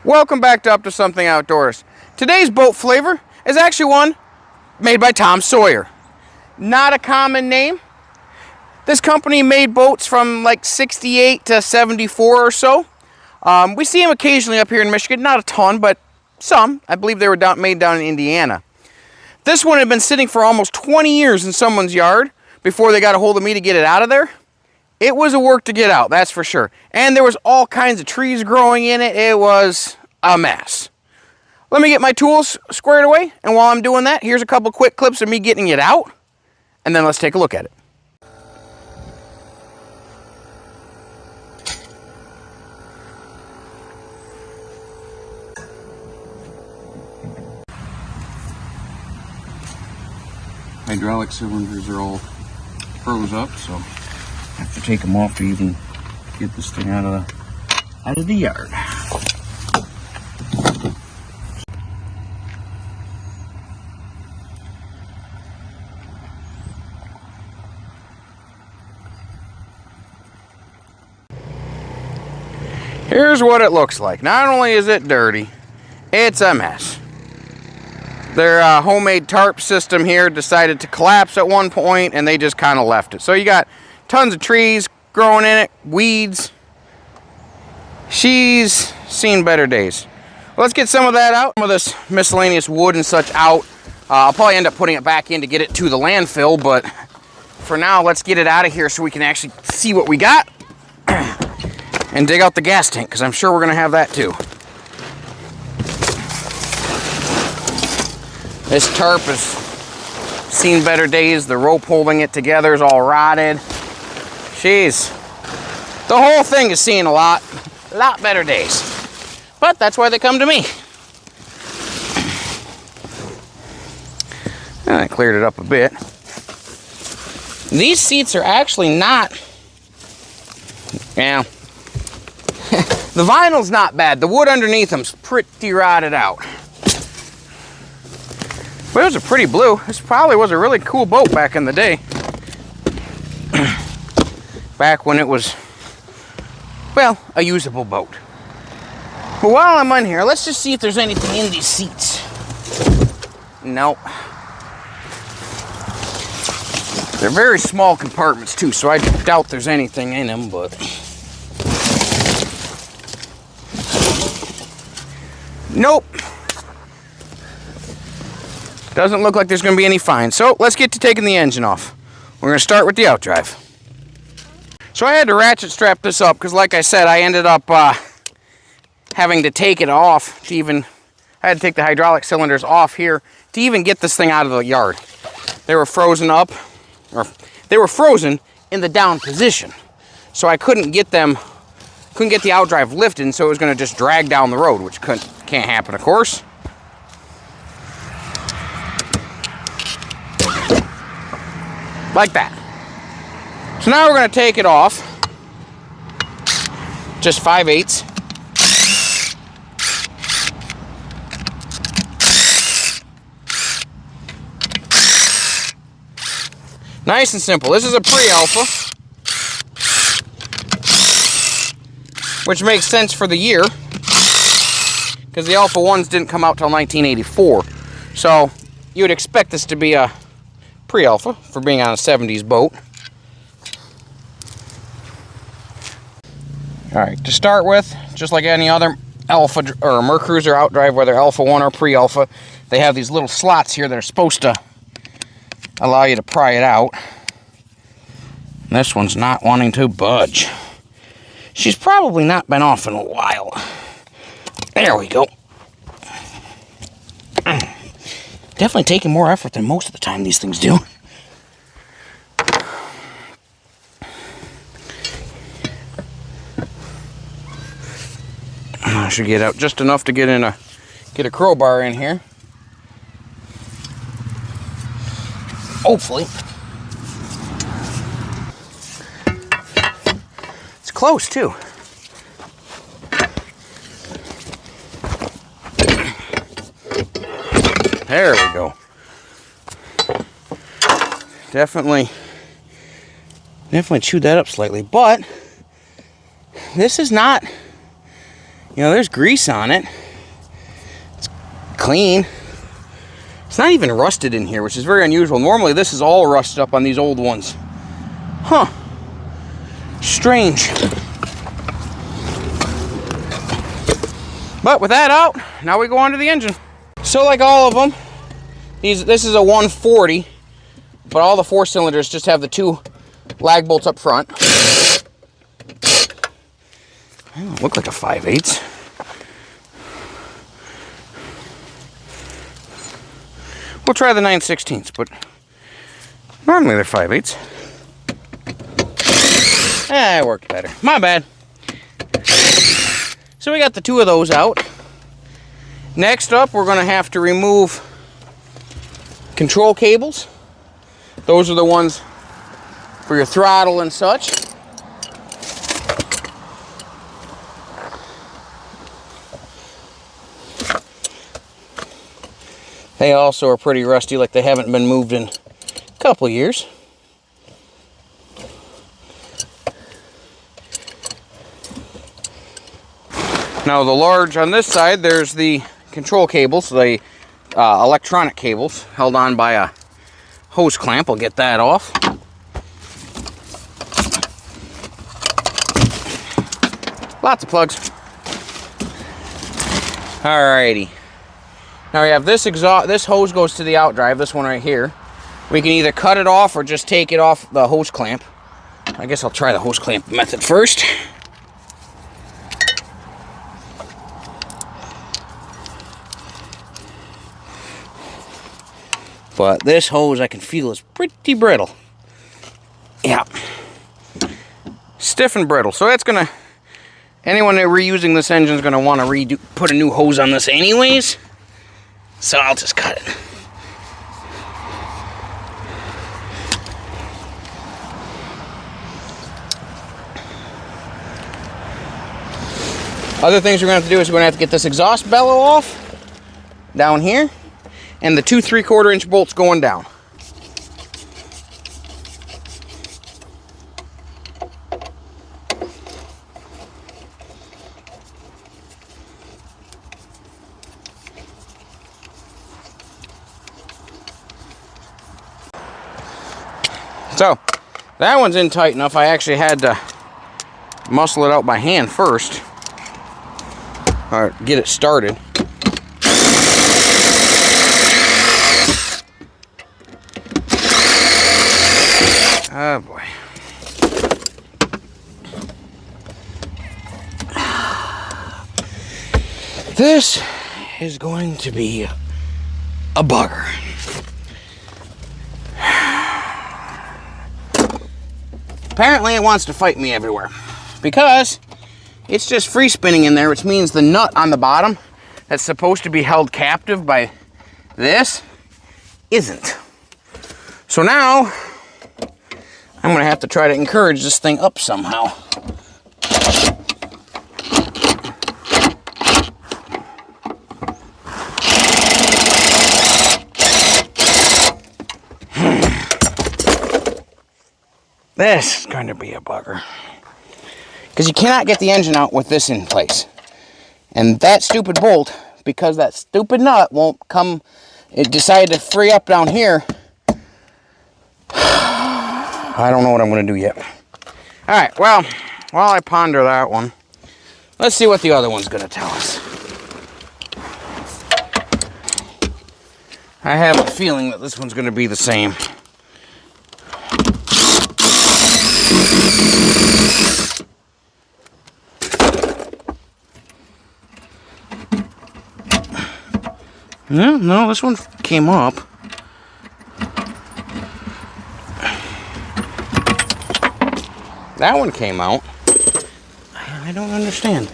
Welcome back to Up to Something Outdoors. Today's boat flavor is actually one made by Tom Sawyer. Not a common name. This company made boats from like 68 to 74 or so. We see them occasionally up here in Michigan, not a ton, but some. I believe they were made down in Indiana. This one had been sitting for almost 20 years in someone's yard before they got a hold of me to get it out of there. It was a work to get out, that's for sure. And there was all kinds of trees growing in it. It was a mess. Let me get my tools squared away, and while I'm doing that, here's a couple quick clips of me getting it out, and then let's take a look at it. Hydraulic cylinders are all froze up, so I have to take them off to even get this thing out of the yard. Here's what it looks like. Not only is it dirty, it's a mess. Their homemade tarp system here decided to collapse at one point, and they just kind of left it. So you got tons of trees growing in it, weeds. She's seen better days. Let's get some of that out, some of this miscellaneous wood and such out. I'll probably end up putting it back in to get it to the landfill, but for now, let's get it out of here so we can actually see what we got and dig out the gas tank, because I'm sure we're going to have that too. This tarp has seen better days. The rope holding it together is all rotted. Jeez. The whole thing is seeing a lot better days. But that's why they come to me. And I cleared it up a bit. These seats are actually not... Yeah. The vinyl's not bad. The wood underneath them's pretty rotted out. But it was a pretty blue. This probably was a really cool boat back in the day. Back when it was, well, a usable boat. But while I'm on here, let's just see if there's anything in these seats. Nope. They're very small compartments too, so I doubt there's anything in them, but... Nope. Doesn't look like there's going to be any finds. So let's get to taking the engine off. We're going to start with the outdrive. So I had to ratchet strap this up because, like I said, I ended up having to take it off to even... I had to take the hydraulic cylinders off here to even get this thing out of the yard. They were frozen up, or they were frozen in the down position. So I couldn't get the outdrive lifted, and so it was going to just drag down the road, which can't happen, of course. Like that. So now we're going to take it off. Just 5/8. Nice and simple. This is a pre-alpha, which makes sense for the year, because the Alpha 1s didn't come out till 1984. So you would expect this to be a pre-alpha for being on a 70s boat. Alright, to start with, just like any other Alpha or Mercruiser outdrive, whether Alpha 1 or pre-alpha, they have these little slots here that are supposed to allow you to pry it out. And this one's not wanting to budge. She's probably not been off in a while. There we go. Definitely taking more effort than most of the time these things do. I should get out just enough to get a crowbar in here. Hopefully. It's close too. There we go. Definitely chewed that up slightly, but this is not, you know, there's grease on it. clean. It's not even rusted in here, which is very unusual. Normally this is all rusted up on these old ones. Huh. Strange. But with that out, now we go on to the engine. So like all of them, this is a 140, but all the 4 cylinders just have the 2 lag bolts up front. They don't look like a 5/8. We'll try the 9/16, but normally they're 5/8. It worked better. My bad. So we got the 2 of those out. Next up, we're going to have to remove control cables. Those are the ones for your throttle and such. They also are pretty rusty, like they haven't been moved in a couple years. Now the large on this side, there's the control cables, the electronic cables held on by a hose clamp. I'll get that off. Lots of plugs. Alrighty. Now we have this exhaust. This hose goes to the outdrive. This one right here. We can either cut it off or just take it off the hose clamp. I guess I'll try the hose clamp method first. But this hose I can feel is pretty brittle. Yeah. Stiff and brittle. So that's gonna, anyone that reusing this engine is gonna want to put a new hose on this anyways. So I'll just cut it. Other things we're going to have to do is we're going to have to get this exhaust bellow off down here, and the 2 3/4 inch bolts going down. So that one's in tight enough. I actually had to muscle it out by hand first, or get it started. Oh boy. This is going to be a bugger. Apparently it wants to fight me everywhere because it's just free spinning in there, which means the nut on the bottom that's supposed to be held captive by this isn't. So now I'm going to have to try to encourage this thing up somehow. This is going to be a bugger. Because you cannot get the engine out with this in place. And that stupid bolt, because that stupid nut won't come, it decided to free up down here. I don't know what I'm going to do yet. Alright, well, while I ponder that one, let's see what the other one's going to tell us. I have a feeling that this one's going to be the same. No, this one came up. That one came out. I don't understand.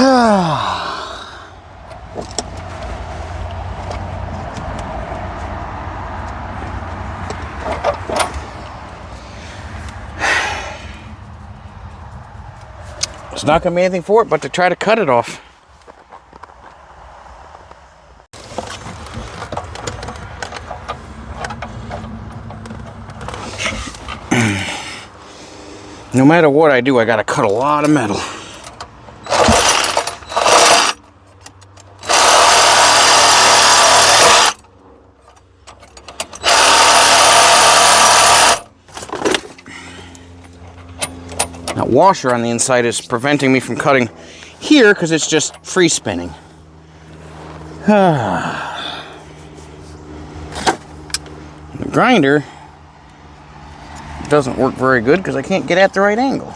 It's not going to be anything for it but to try to cut it off. No matter what I do, I got to cut a lot of metal. That washer on the inside is preventing me from cutting here because it's just free spinning. The grinder doesn't work very good because I can't get at the right angle.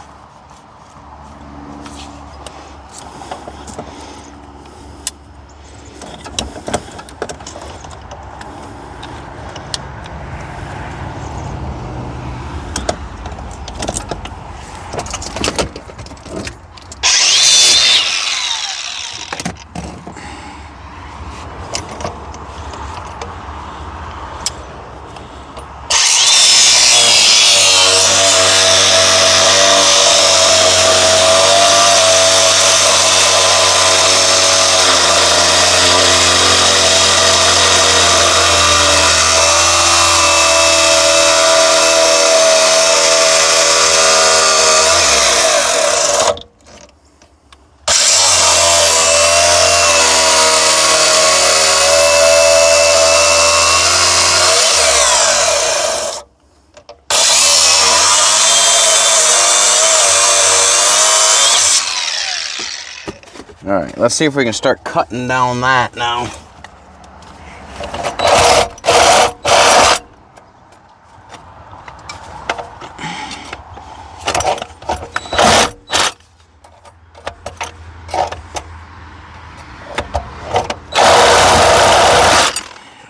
All right, let's see if we can start cutting down that now.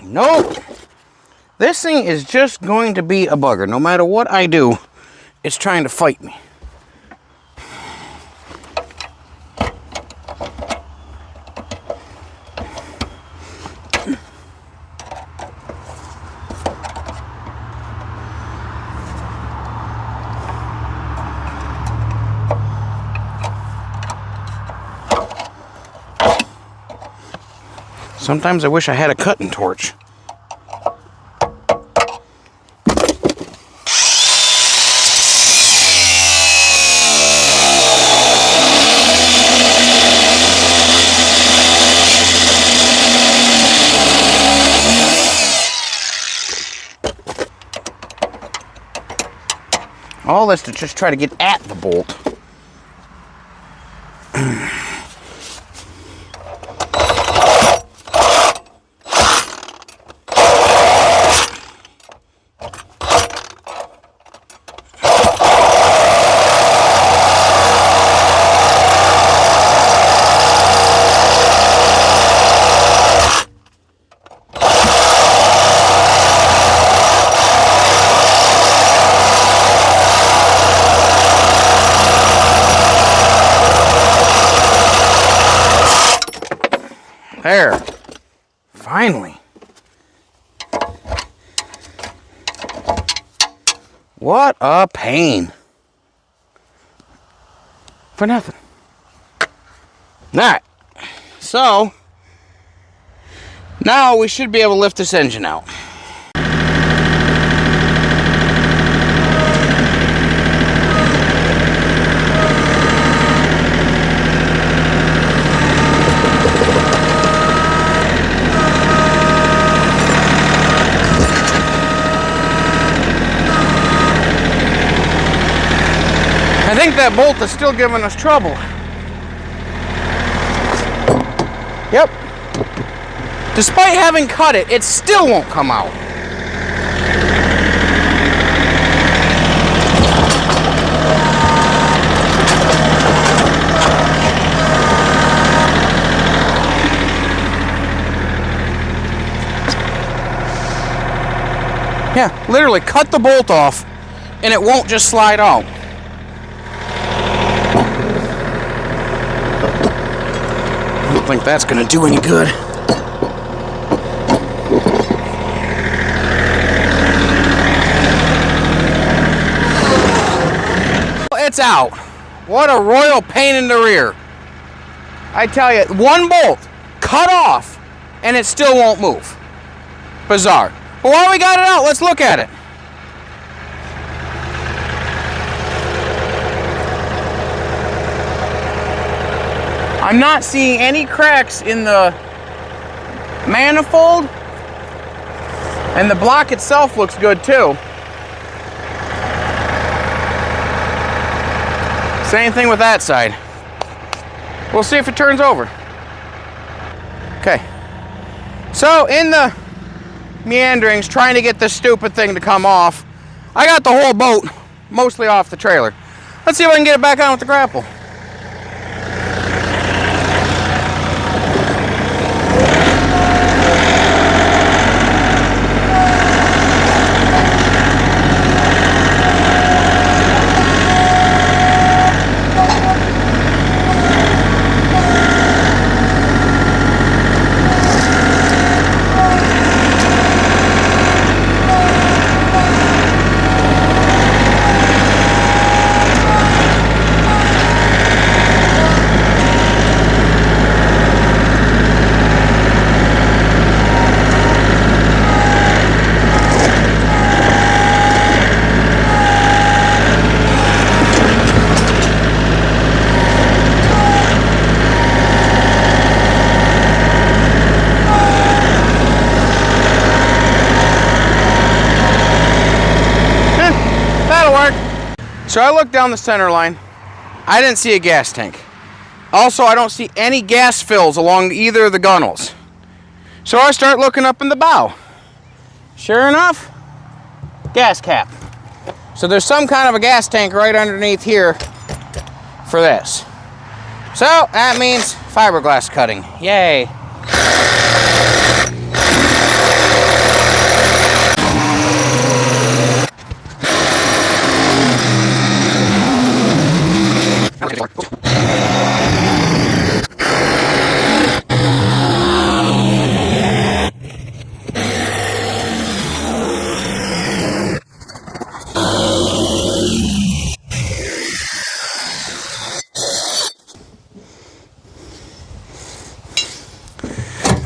Nope. This thing is just going to be a bugger. No matter what I do, it's trying to fight me. Sometimes I wish I had a cutting torch. All this to just try to get at the bolt. There. Finally. What a pain. For nothing. Alright. So, now we should be able to lift this engine out. I think that bolt is still giving us trouble. Yep. Despite having cut it, it still won't come out. Yeah, literally cut the bolt off and it won't just slide out. don't think that's gonna do any good. It's out. What a royal pain in the rear. I tell you, one bolt cut off and it still won't move. Bizarre. But while we got it out, let's look at it. I'm not seeing any cracks in the manifold, and the block itself looks good too. Same thing with that side. We'll see if it turns over. Okay. So in the meanderings, trying to get this stupid thing to come off, I got the whole boat mostly off the trailer. Let's see if I can get it back on with the grapple. So I looked down the center line. I didn't see a gas tank. Also, I don't see any gas fills along either of the gunnels. So I start looking up in the bow. Sure enough, gas cap. So there's some kind of a gas tank right underneath here for this. So that means fiberglass cutting. Yay.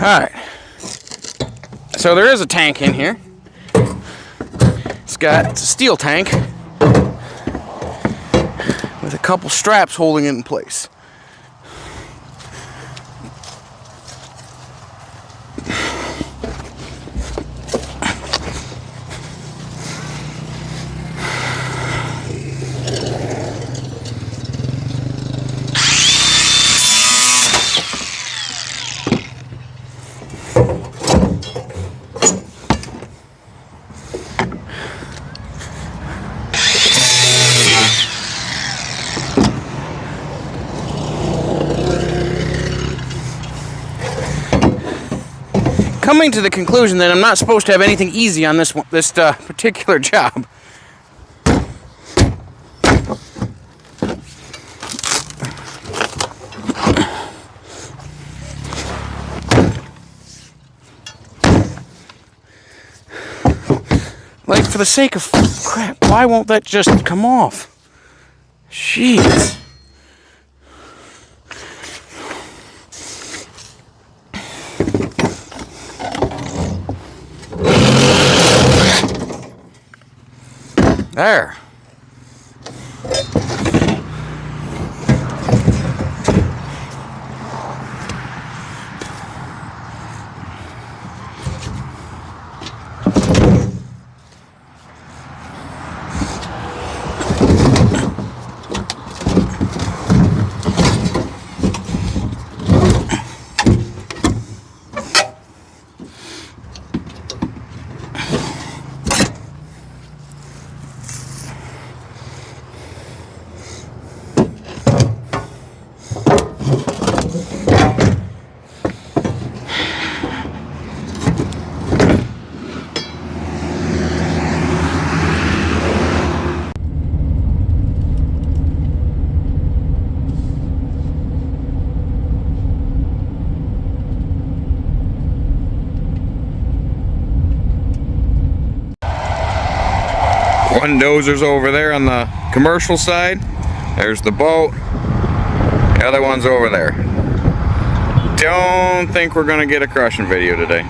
Alright, so there is a tank in here. It's a steel tank with a couple straps holding it in place. Coming to the conclusion that I'm not supposed to have anything easy on this particular job. Like, for the sake of crap, why won't that just come off? Jeez. There. One dozer's over there on the commercial side. There's the boat. The other one's over there. Don't think we're gonna get a crushing video today.